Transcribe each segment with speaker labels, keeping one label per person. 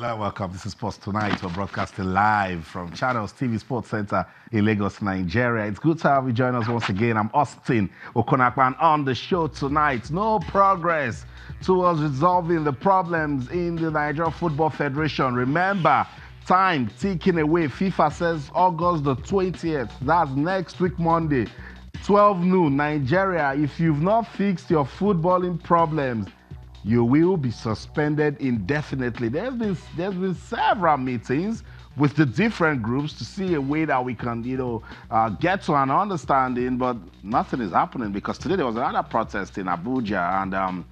Speaker 1: Hello, welcome. This is Sports Tonight. We're broadcasting live from Channels TV Sports Center in Lagos, Nigeria. It's good to have you join us once again. I'm Austin Okonakpan on the show tonight. No progress towards resolving the problems in the Nigeria Football Federation. Remember, time ticking away. FIFA says August the 20th. That's next week, Monday, 12 noon, Nigeria. If you've not fixed your footballing problems, you will be suspended indefinitely. There's been several meetings with the different groups to see a way that we can, get to an understanding, but nothing is happening because today there was another protest in Abuja and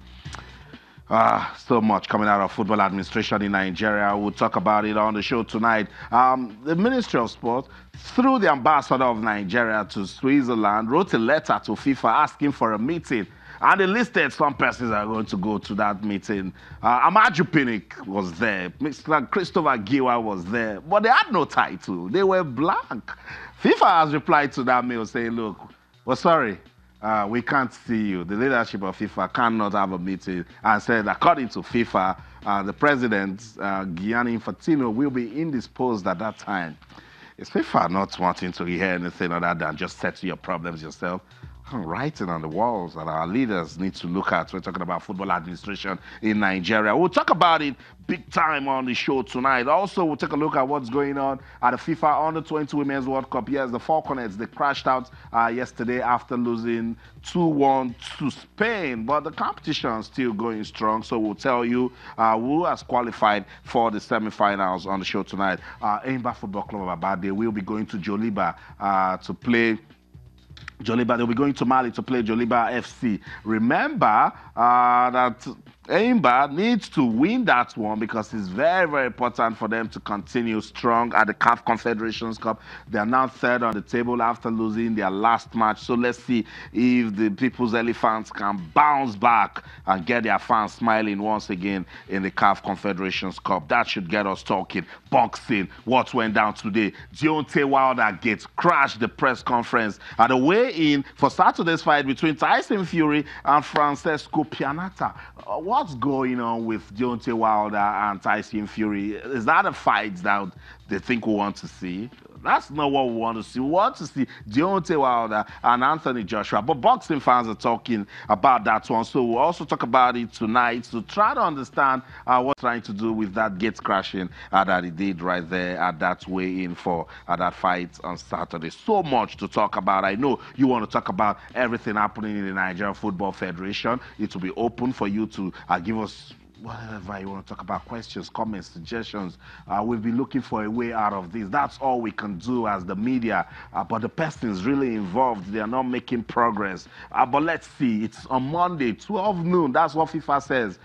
Speaker 1: so much coming out of football administration in Nigeria. We'll talk about it on the show tonight. The Ministry of Sport, through the ambassador of Nigeria to Switzerland, wrote a letter to FIFA asking for a meeting. And they listed some persons that are going to go to that meeting. Amaju Pinnick was there. Mr. Christopher Giwa was there. But they had no title. They were blank. FIFA has replied to that mail saying, look, we're sorry. We can't see you. The leadership of FIFA cannot have a meeting, and said, according to FIFA, the president, Gianni Infantino, will be indisposed at that time. Is FIFA not wanting to hear anything other than just settle your problems yourself? Writing on the walls that our leaders need to look at. We're talking about football administration in Nigeria. We'll talk about it big time on the show tonight. Also, we'll take a look at what's going on at the FIFA Under-20 Women's World Cup. Yes, the Falconets, they crashed out yesterday after losing 2-1 to Spain. But the competition is still going strong, so we'll tell you who has qualified for the semi-finals on the show tonight. Enyimba Football Club of Abade will be going to Joliba to play Joliba. They'll be going to Mali to play Joliba FC. Remember that Enyimba needs to win that one because it's very, very important for them to continue strong at the CAF Confederations Cup. They are now third on the table after losing their last match. So let's see if the People's Elephants can bounce back and get their fans smiling once again in the CAF Confederations Cup. That should get us talking. Boxing, what went down today? Deontay Wilder gets crashed the press conference at the weigh-in for Saturday's fight between Tyson Fury and Francesco Pianata. What's going on with Deontay Wilder and Tyson Fury? Is that a fight that they think we want to see? That's not what we want to see. We want to see Deontay Wilder and Anthony Joshua. But boxing fans are talking about that one. So we'll also talk about it tonight to try to understand what's trying to do with that gate crashing that he did right there at that weigh-in for that fight on Saturday. So much to talk about. I know you want to talk about everything happening in the Nigeria Football Federation. It will be open for you to give us whatever you want to talk about, questions, comments, suggestions. We've been looking for a way out of this. That's all we can do as the media. But the persons really involved, they are not making progress. But let's see. It's on Monday, 12 noon. That's what FIFA says.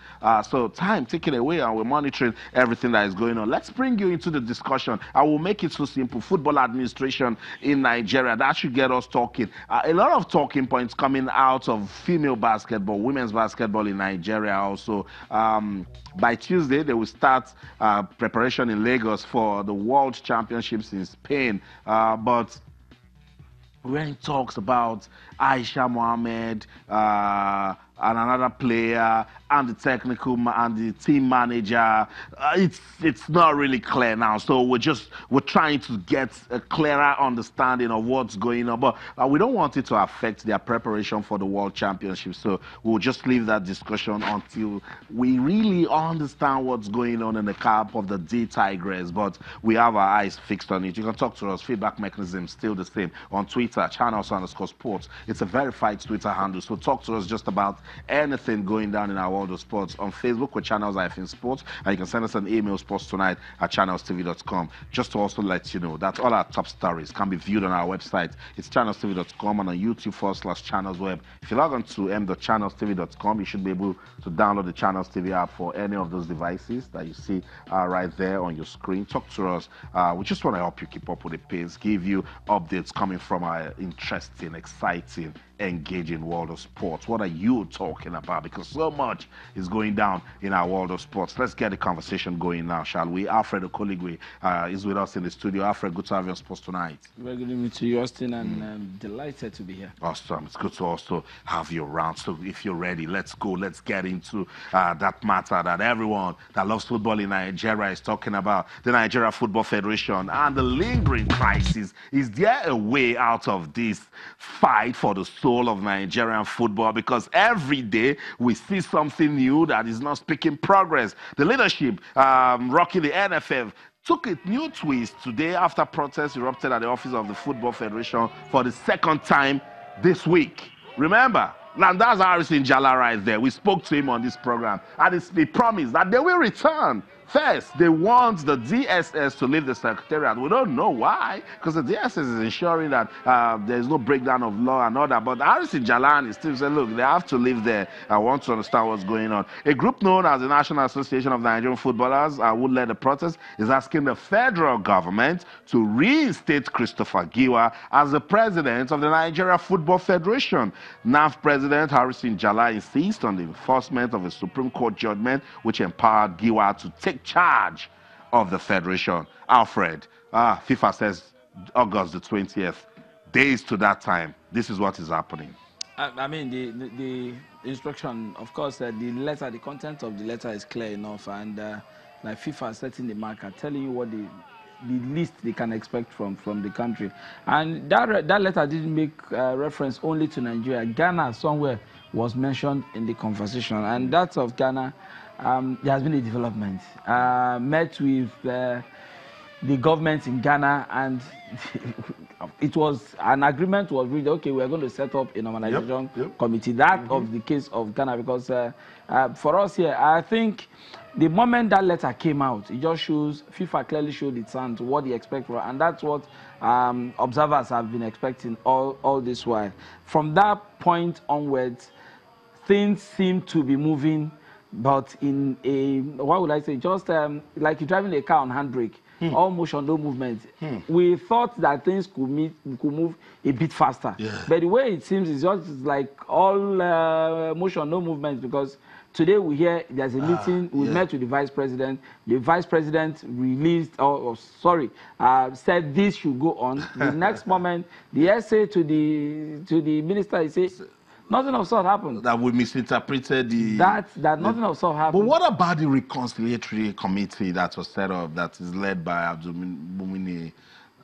Speaker 1: So time taken away, and we're monitoring everything that is going on. Let's bring you into the discussion. I will make it so simple. Football administration in Nigeria. That should get us talking. A lot of talking points coming out of female basketball, women's basketball in Nigeria also. By Tuesday, they will start preparation in Lagos for the World Championships in Spain. But we're in talks about Aisha Mohammed and another player and the technical and the team manager. It's not really clear now. So we're trying to get a clearer understanding of what's going on. But we don't want it to affect their preparation for the World Championship. So we'll just leave that discussion until we really understand what's going on in the camp of the D Tigress. But we have our eyes fixed on it. You can talk to us. Feedback mechanism still the same on Twitter, channels_sports. It's a verified Twitter handle. So talk to us just about anything going down in our world of sports. On Facebook with channels-sports, and you can send us an email, sportstonight@channelstv.com. Just to also let you know that all our top stories can be viewed on our website. It's channelstv.com and on YouTube/channelsweb. If you log on to m.channelstv.com, you should be able to download the Channels TV app for any of those devices that you see right there on your screen. Talk to us. We just want to help you keep up with the pace, give you updates coming from our interesting, exciting, engaging world of sports. What are you talking about? Because so much is going down in our world of sports. Let's get the conversation going now, shall we? Alfred Okoligwe is with us in the studio. Alfred, good to have you on Sports Tonight.
Speaker 2: Very good evening to you, Austin, and I'm delighted to be here.
Speaker 1: Awesome. It's good to also have you around. So if you're ready, let's go. Let's get into that matter that everyone that loves football in Nigeria is talking about, the Nigeria Football Federation and the lingering crisis. Is there a way out of this fight for the soul of Nigerian football? Because every day we see something new that is not speaking progress. The leadership rocking the NFF took a new twist today after protests erupted at the office of the Football Federation for the second time this week. Remember, Landas Harrison Jala is there. We spoke to him on this program, and they promised that they will return. First, they want the DSS to leave the secretariat. We don't know why, because the DSS is ensuring that there is no breakdown of law and order. But Harrison Jalan is still saying, look, they have to leave there. I want to understand what's going on. A group known as the National Association of Nigerian Footballers, who led the protest, is asking the federal government to reinstate Christopher Giwa as the president of the Nigeria Football Federation. NAF President Harrison Jala insists on the enforcement of a Supreme Court judgment which empowered Giwa to take charge of the federation. Alfred, FIFA says August the 20th. Days to that time, this is what is happening.
Speaker 2: I mean, the instruction, of course, the letter, the content of the letter is clear enough, and like FIFA setting the marker, telling you what the least they can expect from the country. And that letter didn't make reference only to Nigeria. Ghana somewhere was mentioned in the conversation, and that of Ghana. There has been a development. Met with the government in Ghana, and it was an agreement was reached. Okay, we are going to set up a normalization committee. That of the case of Ghana, because for us here, I think the moment that letter came out, it just shows FIFA clearly showed its hand what they expect for, and that's what observers have been expecting all this while. From that point onwards, things seem to be moving. But in a, what would I say, just like you're driving a car on handbrake, all motion, no movement. We thought that things could move a bit faster. Yeah. But the way it seems is just like all motion, no movement, because today we hear there's a meeting, we met with the vice president. The vice president released, said this should go on. The next moment, the essay to the minister, he says, nothing of sort happened.
Speaker 1: That we misinterpreted
Speaker 2: that nothing of sort happened.
Speaker 1: But what about the reconciliatory committee that was set up, that is led by Abdul Mumini,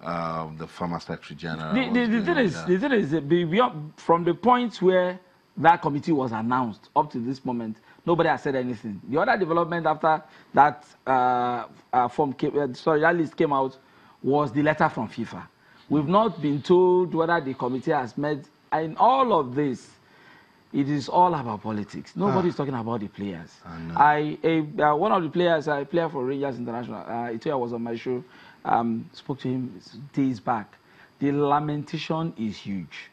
Speaker 1: the former Secretary General?
Speaker 2: The thing is, beyond, from the point where that committee was announced up to this moment, nobody has said anything. The other development after that that list came out was the letter from FIFA. We've not been told whether the committee has met. In all of this, it is all about politics. Nobody's talking about the players. One of the players, a player for Rangers International, Itoya was on my show, spoke to him days back. The lamentation is huge.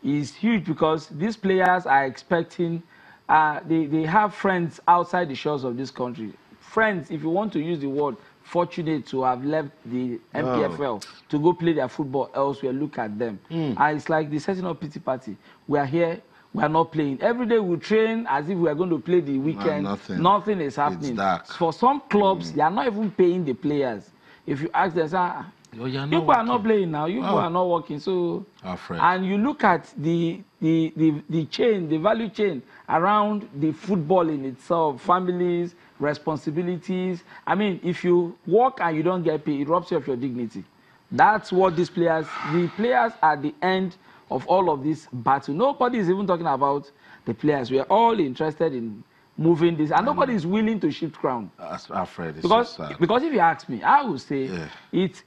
Speaker 2: It's huge because these players are expecting, they have friends outside the shores of this country. Friends, if you want to use the word, fortunate to have left the MPFL to go play their football elsewhere. Look at them. And it's like the setting up pity party. We are here. We are not playing. Every day we train as if we are going to play the weekend. Nothing is happening. For some clubs, they are not even paying the players. If you ask them, people are not playing now. You people are not working. So, and you look at the chain, the value chain around the football in itself, families, responsibilities. I mean, if you work and you don't get paid, it robs you of your dignity. That's what the players are the end of all of this battle. Nobody is even talking about the players. We are all interested in moving this, and nobody is willing to shift ground.
Speaker 1: Alfred,
Speaker 2: because if you ask me, I would say if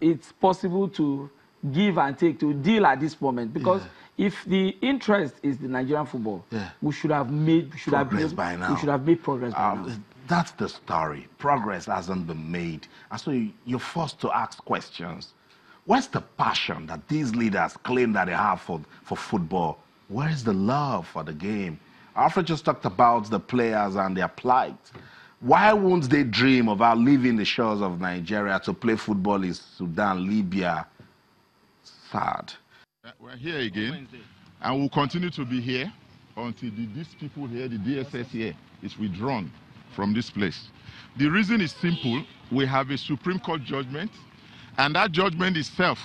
Speaker 2: it's possible to give and take, to deal at this moment, because if the interest is the Nigerian football, we should have made progress by now. We should have made progress by now.
Speaker 1: That's the story. Progress hasn't been made, and so you're forced to ask questions. Where's the passion that these leaders claim that they have for football? Where's the love for the game? Alfred just talked about the players and their plight. Why won't they dream about leaving the shores of Nigeria to play football in Sudan, Libya? Sad.
Speaker 3: We're here again. And we'll continue to be here until these people here, the DSS here, is withdrawn from this place. The reason is simple. We have a Supreme Court judgment, and that judgment itself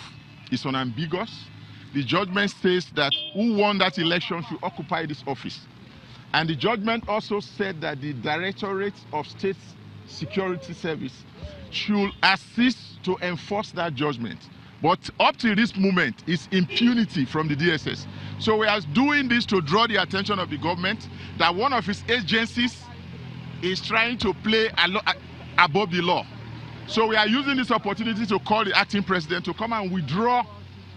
Speaker 3: is unambiguous. The judgment says that who won that election should occupy this office. And the judgment also said that the Directorate of State Security Service should assist to enforce that judgment. But up to this moment, it's impunity from the DSS. So we are doing this to draw the attention of the government that one of its agencies is trying to play above the law. So we are using this opportunity to call the acting president to come and withdraw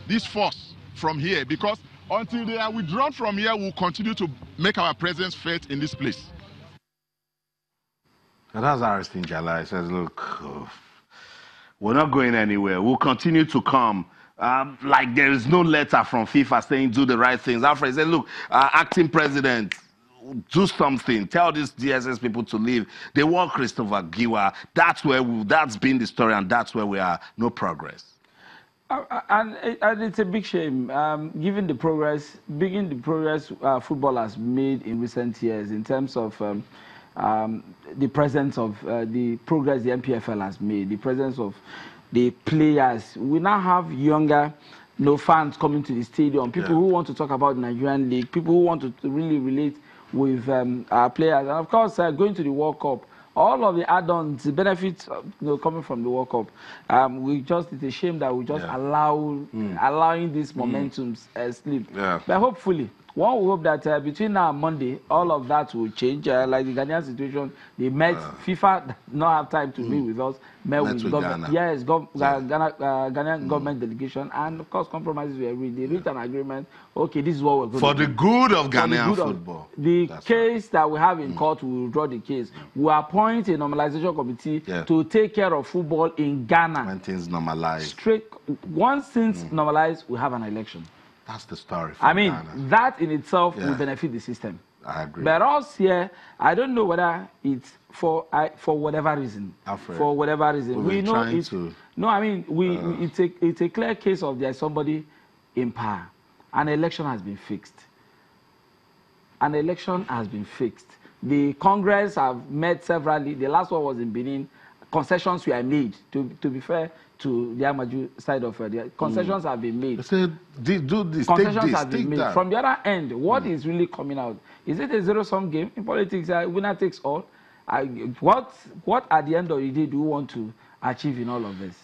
Speaker 3: this force from here, because until they are withdrawn from here, we'll continue to make our presence felt in this place.
Speaker 1: And that's Aristin Jala. He says, look, we're not going anywhere. We'll continue to come. Like there is no letter from FIFA saying do the right things. Alfred said, look, acting president, do something. Tell these DSS people to leave. They want Christopher Giwa. That's been the story, and that's where we are. No progress.
Speaker 2: And it's a big shame, given the progress football has made in recent years in terms of the presence of the progress the MPFL has made, the presence of the players. We now have younger fans coming to the stadium, people who want to talk about the Nigerian League, people who want to really relate with our players. And of course, going to the World Cup, all of the add-ons, the benefits coming from the World Cup. It's a shame that we just allowing this momentum slip. Yeah. But hopefully, one will hope that between now and Monday, all of that will change. Like the Ghanaian situation, they met, FIFA not have time to meet with us, met with government. Ghana. Yes, Ghanaian government delegation, and of course compromises were reached. They reached an agreement. Okay, this is what we're going to do.
Speaker 1: For the good of Ghanaian football.
Speaker 2: The case that we have in court, we will draw the case. We appoint a normalization committee to take care of football in Ghana.
Speaker 1: When things normalize.
Speaker 2: Once things normalize, we have an election.
Speaker 1: That's the story.
Speaker 2: Ghana. That in itself will benefit the system.
Speaker 1: I agree.
Speaker 2: But us here, I don't know whether it's for whatever reason.
Speaker 1: Alfred,
Speaker 2: for whatever reason, we know it's it's a clear case of there's somebody in power. An election has been fixed. An election has been fixed. The Congress have met severally. The last one was in Benin. Concessions were made. To be fair to the Amaju side of the concessions have been made.
Speaker 1: They said, do this,
Speaker 2: concessions have been made. From the other end, what is really coming out? Is it a zero-sum game? In politics, winner takes all. What at the end of the day do you want to achieve in all of this?